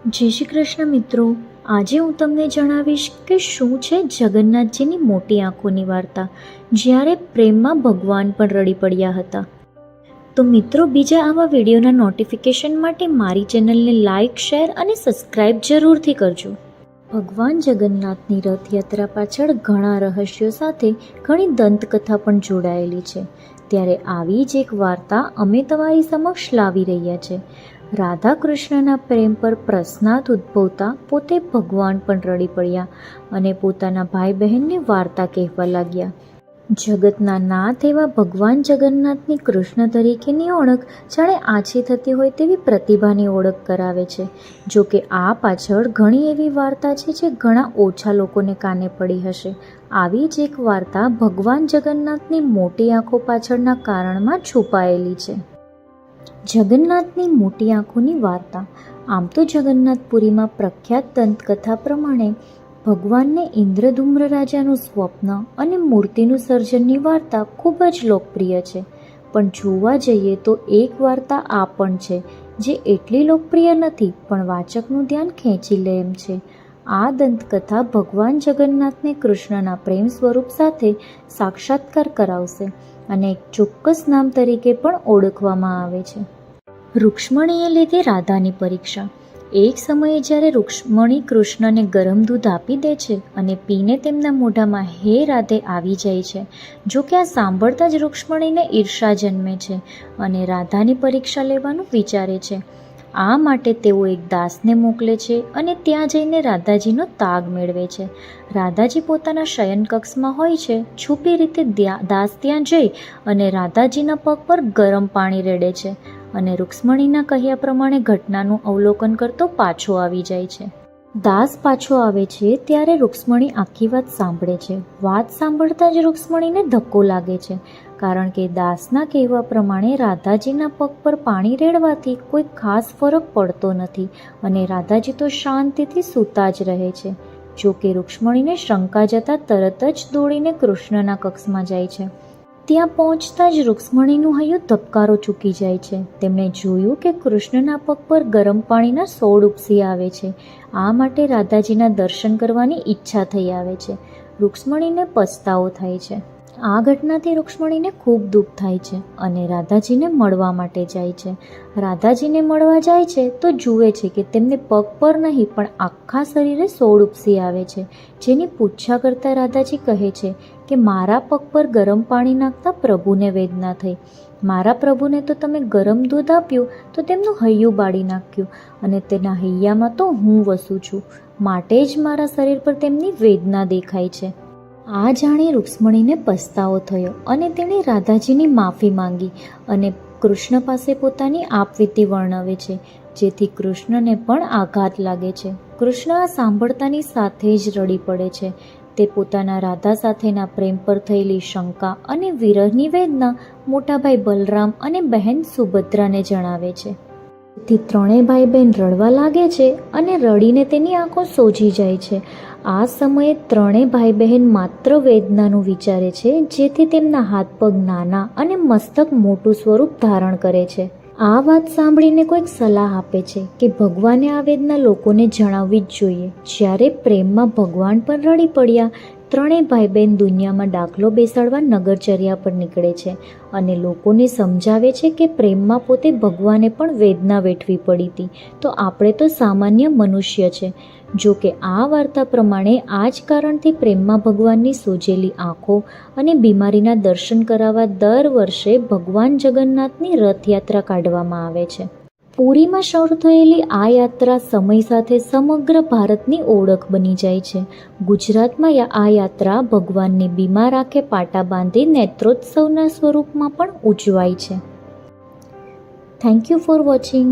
જય શ્રી કૃષ્ણ મિત્રો, આજે હું તમને જણાવીશ કે શું છે જગન્નાથજીની મોટી આંખોની વાર્તા, જ્યારે પ્રેમમાં ભગવાન પણ રડી પડ્યા હતા. તો મિત્રો, બીજા આવા વિડીયોના નોટિફિકેશન માટે મારી ચેનલને લાઇક, શેર અને સબસ્ક્રાઈબ જરૂરથી કરજો. ભગવાન જગન્નાથની રથયાત્રા પાછળ ઘણા રહસ્યો સાથે ઘણી દંતકથા પણ જોડાયેલી છે. ત્યારે આવી જ એક વાર્તા અમે તમારી સમક્ષ લાવી રહ્યા છે. રાધા કૃષ્ણના પ્રેમ પર પ્રશ્નાર્થ ઉદ્ભવતા પોતે ભગવાન પણ રડી પડ્યા અને પોતાના ભાઈ બહેનને વાર્તા કહેવા લાગ્યા. જગતના નાથ એવા ભગવાન જગન્નાથની કૃષ્ણ તરીકેની ઓળખ જાણે આછી થતી હોય તેવી પ્રતિભાની ઓળખ કરાવે છે. જો કે આ પાછળ ઘણી એવી વાર્તા છે જે ઘણા ઓછા લોકોને કાને પડી હશે. આવી જ એક વાર્તા ભગવાન જગન્નાથની મોટી આંખો પાછળના કારણમાં છુપાયેલી છે. જગન્નાથની મોટી આંખોની વાર્તા. આમ તો જગન્નાથપુરીમાં પ્રખ્યાત દંતકથા પ્રમાણે ભગવાનને ઇન્દ્રધૂમ્ર રાજાનું સ્વપ્ન અને મૂર્તિનું સર્જનની વાર્તા ખૂબ જ લોકપ્રિય છે. પણ જોવા જઈએ તો એક વાર્તા આ પણ છે જે એટલી લોકપ્રિય નથી પણ વાચકનું ધ્યાન ખેંચી લે એમ છે. આ દંતકથા ભગવાન જગન્નાથને કૃષ્ણના પ્રેમ સ્વરૂપ સાથે સાક્ષાત્કાર કરાવશે અને એક ચોક્કસ નામ તરીકે પણ ઓળખવામાં આવે છે. રૂક્ષ્મણીએ લીધી રાધાની પરીક્ષા. એક સમયે જ્યારે રૂક્ષ્મણી કૃષ્ણને ગરમ દૂધ આપી દે છે અને પીને તેમના મોઢામાં હે રાધે આવી જાય છે. જો કે આ સાંભળતા જ રૂક્ષ્મણીને ઈર્ષા જન્મે છે અને રાધાની પરીક્ષા લેવાનું વિચારે છે. આ માટે તેઓ એક દાસને મોકલે છે અને ત્યાં જઈને રાધાજીનો તાગ મેળવે છે. રાધાજી પોતાના શયનકક્ષમાં હોય છે. છુપી રીતે દાસ ત્યાં જઈ અને રાધાજીના પગ પર ગરમ પાણી રેડે છે અને રૂક્ષ્મણીના કહ્યા પ્રમાણે ઘટનાનું અવલોકન કરતો પાછો આવી જાય છે. દાસ પાછો આવે છે ત્યારે રૂક્ષ્મણી આખી વાત સાંભળે છે. વાત સાંભળતા જ રૂક્ષ્મણીને ધક્કો લાગે છે, કારણ કે દાસના કહેવા પ્રમાણે રાધાજીના પગ પર પાણી રેડવાથી કોઈ ખાસ ફરક પડતો નથી અને રાધાજી તો શાંતિથી સૂતા જ રહે છે. જો કે રૂક્ષ્મણીને શંકા જતાં તરત જ દોડીને કૃષ્ણના કક્ષમાં જાય છે. ત્યાં પહોંચતા જ રૂક્ષ્મણીનું હૈયું ધબકારો ચૂકી જાય છે. તેમણે જોયું કે કૃષ્ણના પગ પર ગરમ પાણીના સોળ ઉપસી આવે છે. આ માટે રાધાજીના દર્શન કરવાની ઈચ્છા થઈ આવે છે. રૂક્ષ્મણીને પસ્તાવો થાય છે. આ ઘટનાથી રૂક્ષ્મણીને ખૂબ દુઃખ થાય છે અને રાધાજીને મળવા માટે જાય છે. રાધાજીને મળવા જાય છે તો જુએ છે કે તેમને પગ પર નહીં પણ આખા શરીરે સોળ ઉપસી આવે છે. જેની પૂછા કરતાં રાધાજી કહે છે કે મારા પગ પર ગરમ પાણી નાખતા પ્રભુને વેદના થઈ. મારા પ્રભુને તો તમે ગરમ દૂધ આપ્યું તો તેમનું હૈયું બાળી નાખ્યું અને તેના હૈયામાં તો હું વસું છું, માટે જ મારા શરીર પર તેમની વેદના દેખાય છે. આ જાણી રૂક્ષ્મણીને પસ્તાવો થયો અને તેણે રાધાજીની માફી માંગી અને કૃષ્ણ પાસે પોતાની આપવીતી વર્ણવે છે, જેથી કૃષ્ણને પણ આઘાત લાગે છે. કૃષ્ણ આ સાંભળતાની સાથે જ રડી પડે છે. તે પોતાના રાધા સાથેના પ્રેમ પર થયેલી શંકા અને વિરહની વેદના મોટા ભાઈ બલરામ અને બહેન સુભદ્રાને જણાવે છે. તેથી ત્રણેય ભાઈ બહેન રડવા લાગે છે અને રડીને તેની આંખો સોજી જાય છે. આ સમયે ત્રણેય ભાઈ બહેન માત્ર વેદનાનું વિચારે છે, જેથી તેમના હાથ પગ નાના અને મસ્તક મોટું સ્વરૂપ ધારણ કરે છે. આ વાત સાંભળીને કોઈક સલાહ આપે છે કે ભગવાને આ વેદના લોકોને જણાવવી જ જોઈએ. જ્યારે પ્રેમમાં ભગવાન પણ રડી પડ્યા, ત્રણેય ભાઈ બહેન દુનિયામાં દાખલો બેસાડવા નગરચર્યા પર નીકળે છે અને લોકોને સમજાવે છે કે પ્રેમમાં પોતે ભગવાને પણ વેદના વેઠવી પડી હતી, તો આપણે તો સામાન્ય મનુષ્ય છે. જો કે આ વાર્તા પ્રમાણે આ જ કારણથી પ્રેમમાં ભગવાનની સોજેલી આંખો અને બીમારીના દર્શન કરાવવા દર વર્ષે ભગવાન જગન્નાથની રથયાત્રા કાઢવામાં આવે છે. પુરીમાં શરૂ થયેલી આ યાત્રા સમય સાથે સમગ્ર ભારતની ઓળખ બની જાય છે. ગુજરાતમાં આ યાત્રા ભગવાનની બીમાર આંખે પાટા બાંધી નેત્રોત્સવના સ્વરૂપમાં પણ ઉજવાય છે. Thank you for watching.